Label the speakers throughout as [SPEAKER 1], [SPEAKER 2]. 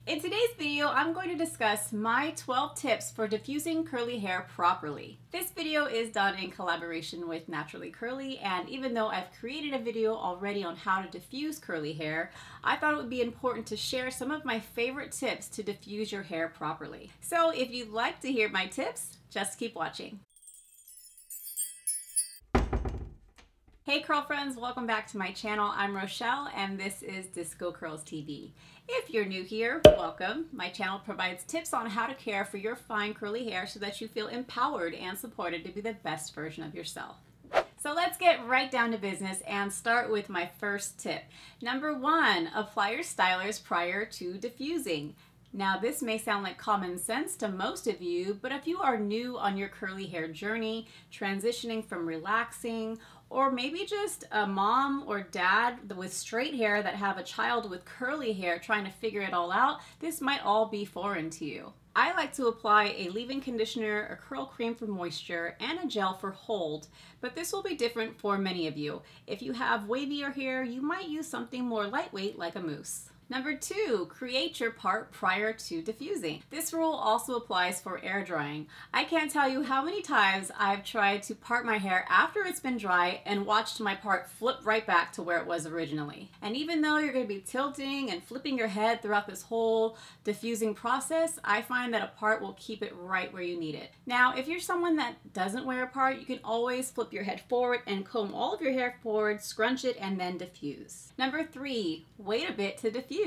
[SPEAKER 1] In today's video, I'm going to discuss my 12 tips for diffusing curly hair properly. This video is done in collaboration with Naturally Curly, and even though I've created a video already on how to diffuse curly hair, I thought it would be important to share some of my favorite tips to diffuse your hair properly. So if you'd like to hear my tips, just keep watching. Hey curl friends, welcome back to my channel. I'm Rochelle and this is Discocurlstv. If you're new here, welcome. My channel provides tips on how to care for your fine curly hair so that you feel empowered and supported to be the best version of yourself. So let's get right down to business and start with my first tip. Number 1, apply your stylers prior to diffusing. Now this may sound like common sense to most of you, but if you are new on your curly hair journey, transitioning from relaxing, or maybe just a mom or dad with straight hair that have a child with curly hair trying to figure it all out, this might all be foreign to you. I like to apply a leave-in conditioner, a curl cream for moisture, and a gel for hold, but this will be different for many of you. If you have wavier hair, you might use something more lightweight like a mousse. Number 2, create your part prior to diffusing. This rule also applies for air drying. I can't tell you how many times I've tried to part my hair after it's been dry and watched my part flip right back to where it was originally. And even though you're going to be tilting and flipping your head throughout this whole diffusing process, I find that a part will keep it right where you need it. Now, if you're someone that doesn't wear a part, you can always flip your head forward and comb all of your hair forward, scrunch it, and then diffuse. Number 3, wait a bit to diffuse.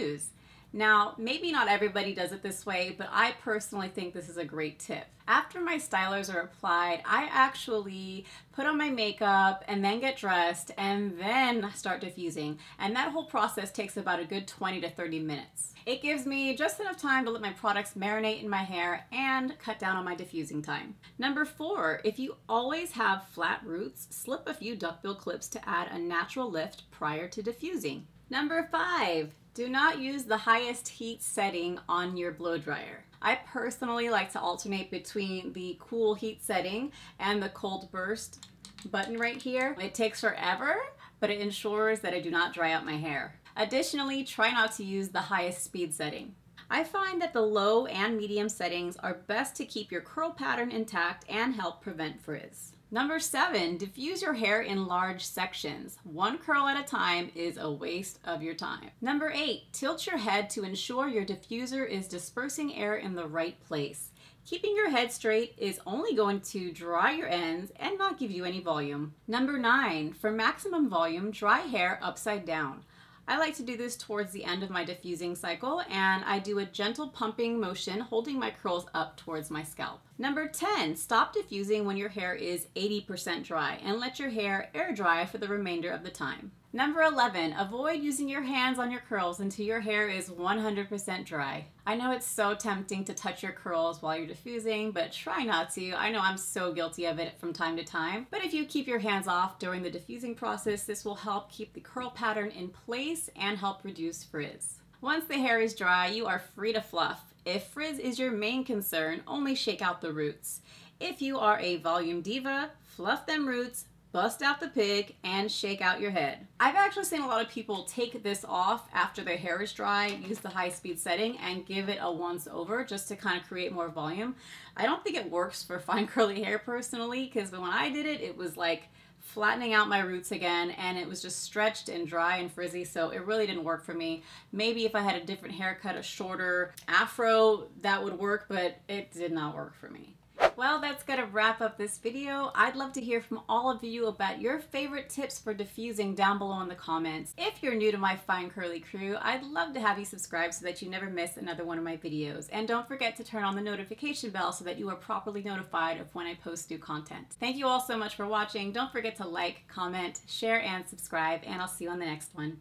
[SPEAKER 1] Now, maybe not everybody does it this way, but I personally think this is a great tip. After my stylers are applied, I actually put on my makeup and then get dressed and then start diffusing. And that whole process takes about a good 20 to 30 minutes. It gives me just enough time to let my products marinate in my hair and cut down on my diffusing time. Number 4, if you always have flat roots, slip a few duckbill clips to add a natural lift prior to diffusing. Number 5, do not use the highest heat setting on your blow dryer. I personally like to alternate between the cool heat setting and the cold burst button right here. It takes forever, but it ensures that I do not dry out my hair. Additionally, try not to use the highest speed setting. I find that the low and medium settings are best to keep your curl pattern intact and help prevent frizz. Number 7, diffuse your hair in large sections. One curl at a time is a waste of your time. Number 8, tilt your head to ensure your diffuser is dispersing air in the right place. Keeping your head straight is only going to dry your ends and not give you any volume. Number 9, for maximum volume, dry hair upside down. I like to do this towards the end of my diffusing cycle, and I do a gentle pumping motion holding my curls up towards my scalp. Number 10, stop diffusing when your hair is 80% dry and let your hair air dry for the remainder of the time. Number 11, avoid using your hands on your curls until your hair is 100% dry. I know it's so tempting to touch your curls while you're diffusing, but try not to. I know I'm so guilty of it from time to time. But if you keep your hands off during the diffusing process, this will help keep the curl pattern in place and help reduce frizz. Once the hair is dry, you are free to fluff. If frizz is your main concern, only shake out the roots. If you are a volume diva, fluff them roots, bust out the pig, and shake out your head. I've actually seen a lot of people take this off after their hair is dry, use the high speed setting, and give it a once over just to kind of create more volume. I don't think it works for fine curly hair personally, because when I did it, it was like flattening out my roots again, and it was just stretched and dry and frizzy, so it really didn't work for me. Maybe if I had a different haircut, a shorter afro, that would work, but it did not work for me. Well, that's gonna wrap up this video. I'd love to hear from all of you about your favorite tips for diffusing down below in the comments. If you're new to my fine curly crew, I'd love to have you subscribe so that you never miss another one of my videos. And don't forget to turn on the notification bell so that you are properly notified of when I post new content. Thank you all so much for watching. Don't forget to like, comment, share, and subscribe, and I'll see you on the next one.